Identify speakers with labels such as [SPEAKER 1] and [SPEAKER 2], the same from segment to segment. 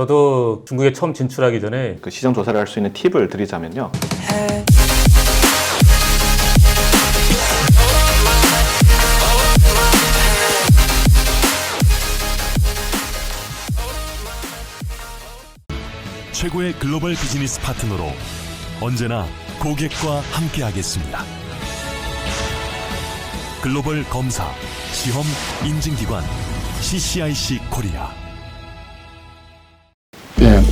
[SPEAKER 1] 저도 중국에 처음 진출하기 전에
[SPEAKER 2] 그 시장 조사를 할 수 있는 팁을 드리자면요.
[SPEAKER 3] 최고의 글로벌 비즈니스 파트너로 언제나 고객과 함께하겠습니다. 글로벌 검사, 시험 인증기관 CCIC 코리아.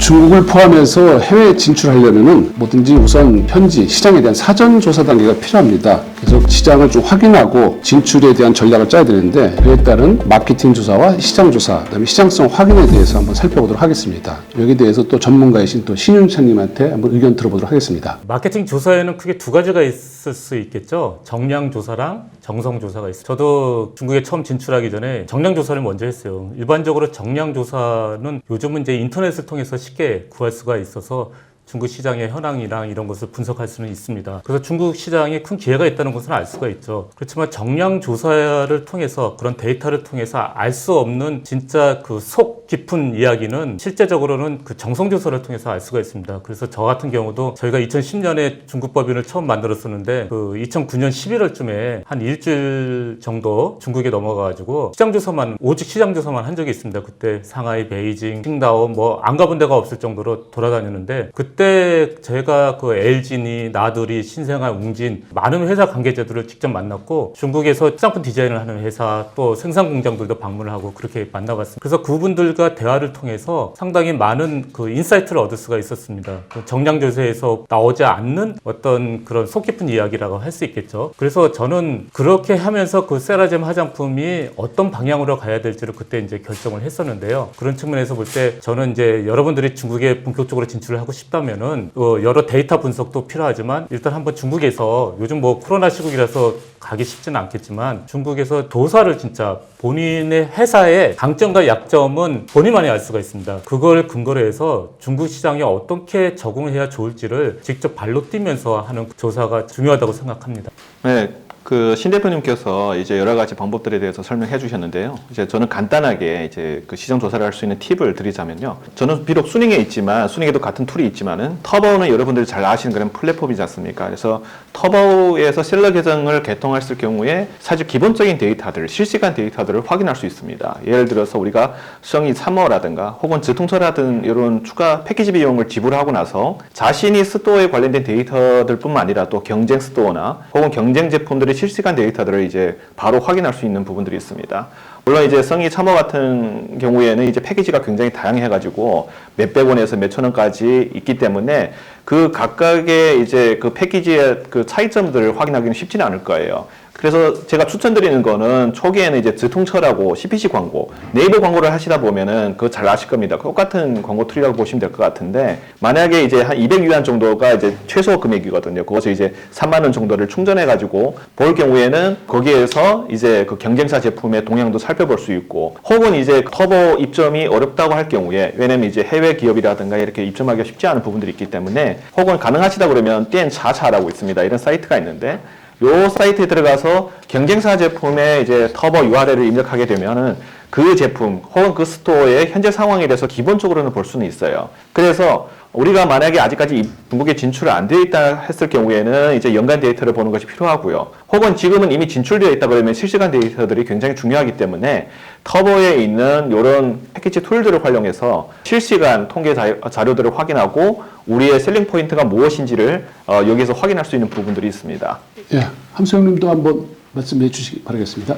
[SPEAKER 4] 중국을 포함해서 해외 진출하려면은 뭐든지 우선 현지 시장에 대한 사전 조사 단계가 필요합니다. 그래서 시장을 좀 확인하고 진출에 대한 전략을 짜야 되는데 그에 따른 마케팅 조사와 시장 조사, 그다음에 시장성 확인에 대해서 한번 살펴보도록 하겠습니다. 여기에 대해서 또 전문가이신 또 신윤찬님한테 한번 의견 들어보도록 하겠습니다.
[SPEAKER 1] 마케팅 조사에는 크게 두 가지가 있을 수 있겠죠. 정량 조사랑 정성 조사가 있어요. 저도 중국에 처음 진출하기 전에 정량 조사를 먼저 했어요. 일반적으로 정량 조사는 요즘은 이제 인터넷을 통해서 쉽게 구할 수가 있어서 중국 시장의 현황이랑 이런 것을 분석할 수는 있습니다. 그래서 중국 시장에 큰 기회가 있다는 것을 알 수가 있죠. 그렇지만 정량 조사를 통해서 그런 데이터를 통해서 알 수 없는 진짜 그 속 깊은 이야기는 실제적으로는 그 정성 조사를 통해서 알 수가 있습니다. 그래서 저 같은 경우도 저희가 2010년에 중국 법인을 처음 만들었었는데 그 2009년 11월쯤에 한 일주일 정도 중국에 넘어가가지고 시장 조사만 오직 시장 조사만 한 적이 있습니다. 그때 상하이, 베이징, 칭다오 뭐 안 가본 데가 없을 정도로 돌아다녔는데 그때 제가 그 LG니 나두리, 신생아, 웅진 많은 회사 관계자들을 직접 만났고 중국에서 시장품 디자인을 하는 회사 또 생산 공장들도 방문을 하고 그렇게 만나봤습니다. 그래서 그분들과 대화를 통해서 상당히 많은 그 인사이트를 얻을 수가 있었습니다. 그 정량조사에서 나오지 않는 어떤 그런 속 깊은 이야기라고 할 수 있겠죠. 그래서 저는 그렇게 하면서 그 세라젬 화장품이 어떤 방향으로 가야 될지를 그때 이제 결정을 했었는데요. 그런 측면에서 볼 때 저는 이제 여러분들이 중국에 본격적으로 진출을 하고 싶다면은 여러 데이터 분석도 필요하지만 일단 한번 중국에서 요즘 뭐 코로나 시국이라서 가기 쉽지는 않겠지만 중국에서 조사를 진짜 본인의 회사의 강점과 약점은 본인만이 알 수가 있습니다. 그걸 근거로 해서 중국 시장에 어떻게 적응을 해야 좋을지를 직접 발로 뛰면서 하는 조사가 중요하다고 생각합니다.
[SPEAKER 2] 네. 그 신 대표님께서 이제 여러 가지 방법들에 대해서 설명해 주셨는데요. 이제 저는 간단하게 이제 그 시장 조사를 할 수 있는 팁을 드리자면요. 저는 비록 수닝에 있지만 수닝에도 같은 툴이 있지만은 터보는 여러분들이 잘 아시는 그런 플랫폼이지 않습니까? 그래서 터보에서 셀러 계정을 개통했을 경우에 사실 기본적인 데이터들, 실시간 데이터들을 확인할 수 있습니다. 예를 들어서 우리가 성이 3호라든가 혹은 지통처라든 이런 추가 패키지 비용을 지불하고 나서 자신이 스토어에 관련된 데이터들뿐만 아니라 또 경쟁 스토어나 혹은 경쟁 제품들의 실시간 데이터들을 이제 바로 확인할 수 있는 부분들이 있습니다. 물론 이제 성이 3호 같은 경우에는 이제 패키지가 굉장히 다양해가지고 몇백 원에서 몇천 원까지 있기 때문에 그 각각의 이제 그 패키지의 그 차이점들을 확인하기는 쉽지는 않을 거예요. 그래서 제가 추천드리는 거는 초기에는 이제 지통처라고 CPC 광고, 네이버 광고를 하시다 보면은 그거 잘 아실 겁니다. 똑같은 광고 툴이라고 보시면 될 것 같은데 만약에 이제 한 200위안 정도가 이제 최소 금액이거든요. 그것을 이제 3만 원 정도를 충전해가지고 볼 경우에는 거기에서 이제 그 경쟁사 제품의 동향도 살펴볼 수 있고 혹은 이제 터보 입점이 어렵다고 할 경우에 왜냐면 이제 해외 기업이라든가 이렇게 입점하기가 쉽지 않은 부분들이 있기 때문에 혹은 가능하시다 그러면 띠엔차차라고 있습니다. 이런 사이트가 있는데 요 사이트에 들어가서 경쟁사 제품의 이제 터보 URL을 입력하게 되면은 그 제품 혹은 그 스토어의 현재 상황에 대해서 기본적으로는 볼 수는 있어요. 그래서 우리가 만약에 아직까지 중국에 진출을 안 되어 있다 했을 경우에는 이제 연간 데이터를 보는 것이 필요하고요. 혹은 지금은 이미 진출되어 있다 그러면 실시간 데이터들이 굉장히 중요하기 때문에 터보에 있는 이런 패키지 툴들을 활용해서 실시간 통계 자료들을 확인하고 우리의 셀링 포인트가 무엇인지를 여기서 확인할 수 있는 부분들이 있습니다.
[SPEAKER 4] 예, 함수영님도 한번 말씀해 주시기 바라겠습니다.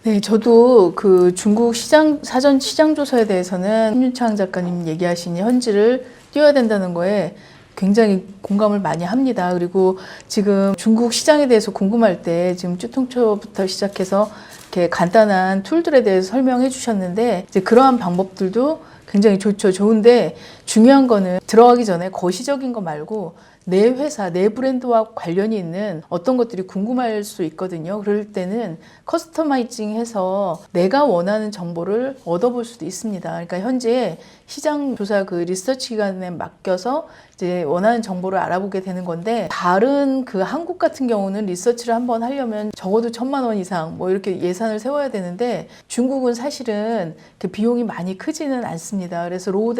[SPEAKER 5] 네, 저도 그 중국 시장 사전 시장 조사에 대해서는 신윤창 작가님 얘기하신 현지를 뛰어야 된다는 거에 굉장히 공감을 많이 합니다. 그리고 지금 중국 시장에 대해서 궁금할 때 지금 쭈통초부터 시작해서 이렇게 간단한 툴들에 대해서 설명해 주셨는데 이제 그러한 방법들도 굉장히 좋죠. 좋은데 중요한 거는 들어가기 전에 거시적인 거 말고 내 회사, 내 브랜드와 관련이 있는 어떤 것들이 궁금할 수 있거든요. 그럴 때는 커스터마이징해서 내가 원하는 정보를 얻어볼 수도 있습니다. 그러니까 현재 시장 조사 그 리서치 기관에 맡겨서 이제 원하는 정보를 알아보게 되는 건데 다른 그 한국 같은 경우는 리서치를 한번 하려면 적어도 1,000만 원 이상 뭐 이렇게 예산을 세워야 되는데 중국은 사실은 그 비용이 많이 크지는 않습니다. 그래서 로우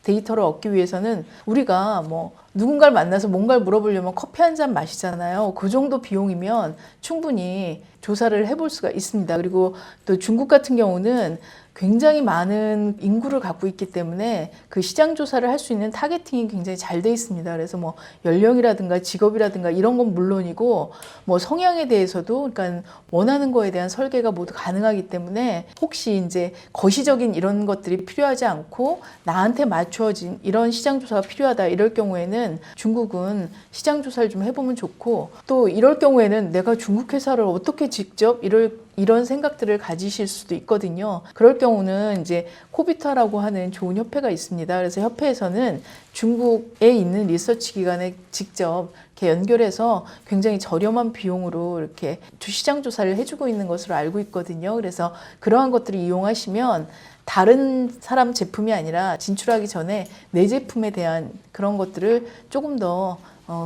[SPEAKER 5] 데이터를 얻기 위해서는 우리가 뭐 누군가를 만나서 뭔가를 물어보려면 커피 한 잔 마시잖아요. 그 정도 비용이면 충분히 조사를 해볼 수가 있습니다. 그리고 또 중국 같은 경우는 굉장히 많은 인구를 갖고 있기 때문에 그 시장 조사를 할 수 있는 타겟팅이 굉장히 잘 돼 있습니다. 그래서 뭐 연령이라든가 직업이라든가 이런 건 물론이고 뭐 성향에 대해서도 그러니까 원하는 거에 대한 설계가 모두 가능하기 때문에 혹시 이제 거시적인 이런 것들이 필요하지 않고 나한테 맞추어진 이런 시장 조사가 필요하다 이럴 경우에는 중국은 시장 조사를 좀 해보면 좋고 또 이럴 경우에는 내가 중국 회사를 어떻게 직접 이런 생각들을 가지실 수도 있거든요. 그럴 경우는 이제 코비타라고 하는 좋은 협회가 있습니다. 그래서 협회에서는 중국에 있는 리서치 기관에 직접 이렇게 연결해서 굉장히 저렴한 비용으로 이렇게 시장 조사를 해주고 있는 것으로 알고 있거든요. 그래서 그러한 것들을 이용하시면 다른 사람 제품이 아니라 진출하기 전에 내 제품에 대한 그런 것들을 조금 더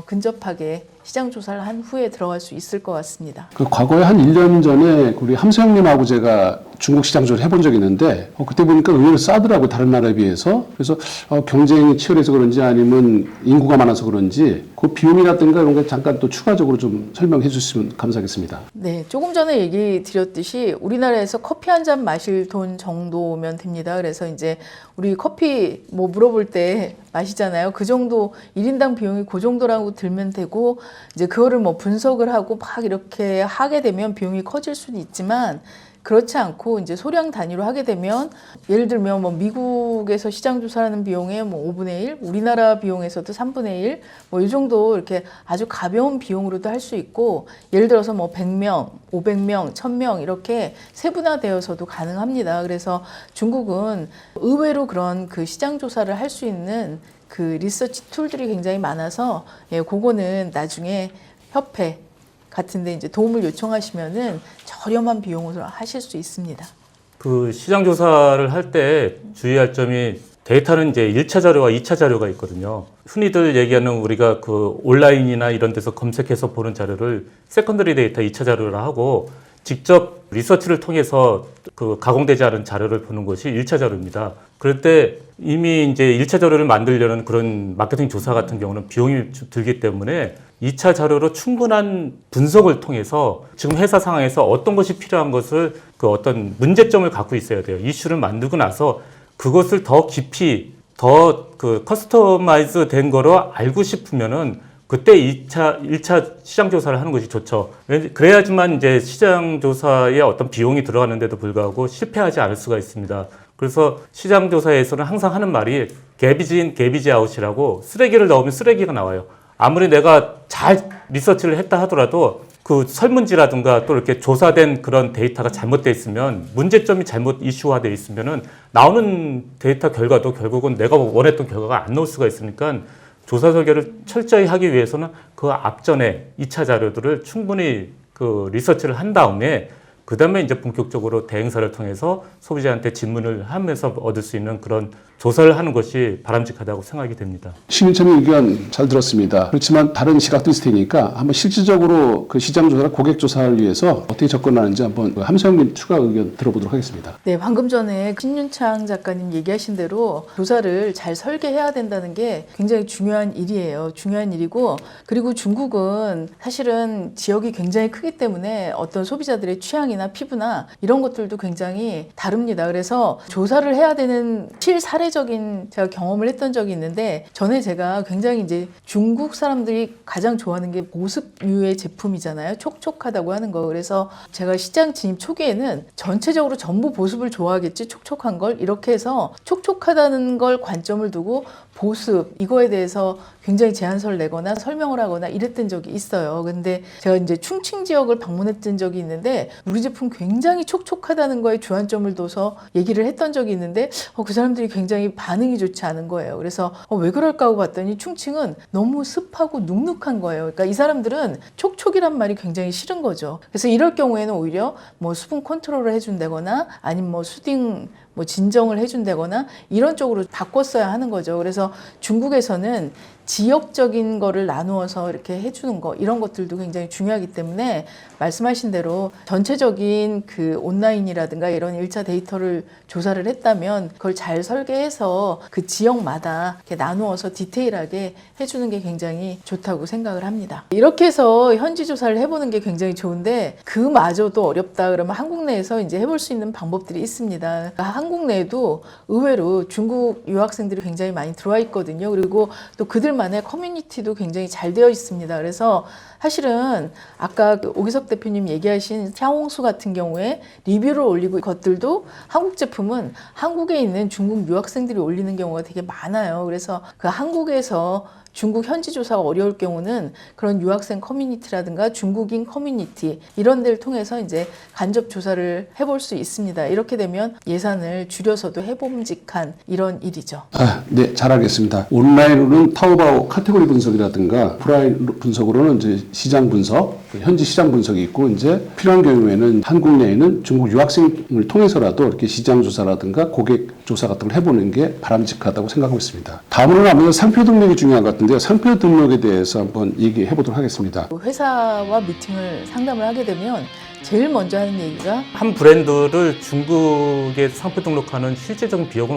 [SPEAKER 5] 근접하게 시장 조사를 한 후에 들어갈 수 있을 것 같습니다.
[SPEAKER 4] 그 과거에 한 1년 전에 우리 함수형님하고 제가 중국 시장 조사를 해본 적이 있는데 그때 보니까 의외로 싸더라고요. 다른 나라에 비해서. 그래서 경쟁이 치열해서 그런지 아니면 인구가 많아서 그런지 그 비용이라든가 이런 게 잠깐 또 추가적으로 좀 설명해 주시면 감사하겠습니다.
[SPEAKER 5] 네, 조금 전에 얘기 드렸듯이 우리나라에서 커피 한 잔 마실 돈 정도면 됩니다. 그래서 이제 우리 커피 뭐 물어볼 때 마시잖아요. 그 정도 1인당 비용이 그 정도라고 들면 되고 이제 그거를 뭐 분석을 하고 막 이렇게 하게 되면 비용이 커질 수는 있지만 그렇지 않고 이제 소량 단위로 하게 되면 예를 들면 뭐 미국에서 시장 조사하는 비용의 뭐 5분의 1, 우리나라 비용에서도 3분의 1, 뭐 이 정도 이렇게 아주 가벼운 비용으로도 할 수 있고 예를 들어서 뭐 100명, 500명, 1000명 이렇게 세분화되어서도 가능합니다. 그래서 중국은 의외로 그런 그 시장 조사를 할 수 있는 그 리서치 툴들이 굉장히 많아서 예, 그거는 나중에 협회 같은데 이제 도움을 요청하시면은 저렴한 비용으로 하실 수 있습니다.
[SPEAKER 1] 그 시장 조사를 할 때 주의할 점이 데이터는 이제 1차 자료와 2차 자료가 있거든요. 흔히들 얘기하는 우리가 그 온라인이나 이런 데서 검색해서 보는 자료를 세컨더리 데이터 2차 자료라 하고 직접 리서치를 통해서 그 가공되지 않은 자료를 보는 것이 1차 자료입니다. 그럴 때 이미 이제 1차 자료를 만들려는 그런 마케팅 조사 같은 경우는 비용이 들기 때문에 2차 자료로 충분한 분석을 통해서 지금 회사 상황에서 어떤 것이 필요한 것을 그 어떤 문제점을 갖고 있어야 돼요. 이슈를 만들고 나서 그것을 더 깊이 더 그 커스터마이즈 된 거로 알고 싶으면은 그때 1차 시장 조사를 하는 것이 좋죠. 그래야지만 이제 시장 조사에 어떤 비용이 들어가는데도 불구하고 실패하지 않을 수가 있습니다. 그래서 시장 조사에서는 항상 하는 말이 갭이지 인, 갭이지 아웃이라고 쓰레기를 넣으면 쓰레기가 나와요. 아무리 내가 잘 리서치를 했다 하더라도 그 설문지라든가 또 이렇게 조사된 그런 데이터가 잘못되어 있으면 문제점이 잘못 이슈화되어 있으면은 나오는 데이터 결과도 결국은 내가 원했던 결과가 안 나올 수가 있으니까 조사 설계를 철저히 하기 위해서는 그 앞전에 2차 자료들을 충분히 그 리서치를 한 다음에 그 다음에 이제 본격적으로 대행사를 통해서 소비자한테 질문을 하면서 얻을 수 있는 그런 조사를 하는 것이 바람직하다고 생각이 됩니다.
[SPEAKER 4] 시민참여 의견 잘 들었습니다. 그렇지만 다른 시각도 있을 테니까 한번 실질적으로 그 시장 조사나 고객 조사를 위해서 어떻게 접근하는지 한번 함수형님 추가 의견 들어보도록 하겠습니다.
[SPEAKER 5] 네, 방금 전에 신윤창 작가님 얘기하신 대로 조사를 잘 설계해야 된다는 게 굉장히 중요한 일이에요. 중요한 일이고 그리고 중국은 사실은 지역이 굉장히 크기 때문에 어떤 소비자들의 취향이나 피부나 이런 것들도 굉장히 다릅니다. 그래서 조사를 해야 되는 실사례적인 제가 경험을 했던 적이 있는데 전에 제가 굉장히 이제 중국 사람들이 가장 좋아하는 게 보습류의 제품이잖아요. 촉촉하다고 하는 거. 그래서 제가 시장 진입 초기에는 전체적으로 전부 보습을 좋아하겠지 촉촉한 걸 이렇게 해서 촉촉하다는 걸 관점을 두고 보습 이거에 대해서 굉장히 제안서를 내거나 설명을 하거나 이랬던 적이 있어요. 근데 제가 이제 충칭 지역을 방문했던 적이 있는데 우리 제품 굉장히 촉촉하다는 거에 주안점을 둬서 얘기를 했던 적이 있는데 그 사람들이 굉장히 반응이 좋지 않은 거예요. 그래서 왜 그럴까 하고 봤더니 충칭은 너무 습하고 눅눅한 거예요. 그러니까 이 사람들은 촉촉이란 말이 굉장히 싫은 거죠. 그래서 이럴 경우에는 오히려 뭐 수분 컨트롤을 해준다거나 아니면 뭐 수딩 뭐 진정을 해준다거나 이런 쪽으로 바꿨어야 하는 거죠. 그래서 중국에서는 지역적인 거를 나누어서 이렇게 해주는 거 이런 것들도 굉장히 중요하기 때문에 말씀하신 대로 전체적인 그 온라인이라든가 이런 1차 데이터를 조사를 했다면 그걸 잘 설계해서 그 지역마다 이렇게 나누어서 디테일하게 해주는 게 굉장히 좋다고 생각을 합니다. 이렇게 해서 현지 조사를 해보는 게 굉장히 좋은데 그마저도 어렵다 그러면 한국 내에서 이제 해볼 수 있는 방법들이 있습니다. 그러니까 한국 내에도 의외로 중국 유학생들이 굉장히 많이 들어와 있거든요. 그리고 또 그들만의 커뮤니티도 굉장히 잘 되어 있습니다. 그래서 사실은 아까 그 오기석 대표님 얘기하신 샤옹수 같은 경우에 리뷰를 올리고 것들도 한국 제품은 한국에 있는 중국 유학생들이 올리는 경우가 되게 많아요. 그래서 그 한국에서 중국 현지 조사가 어려울 경우는 그런 유학생 커뮤니티라든가 중국인 커뮤니티 이런 데를 통해서 이제 간접 조사를 해볼 수 있습니다. 이렇게 되면 예산을 줄여서도 해봄직한 이런 일이죠.
[SPEAKER 4] 네, 잘 알겠습니다. 온라인으로는 타오바오 카테고리 분석이라든가 오프라인 분석으로는 이제 시장 분석, 현지 시장 분석이 있고 이제 필요한 경우에는 한국 내에는 중국 유학생을 통해서라도 이렇게 시장 조사라든가 고객 조사 같은 걸 해보는 게 바람직하다고 생각하고 있습니다. 다음으로는 아무래도 상표 등록이 중요한 것 같은데요. 상표 등록에 대해서 한번 얘기해 보도록 하겠습니다.
[SPEAKER 5] 회사와 미팅을 상담을 하게 되면 제일 먼저 하는 얘기가
[SPEAKER 1] 한 브랜드를 중국에 상표 등록하는 실제적인 비용은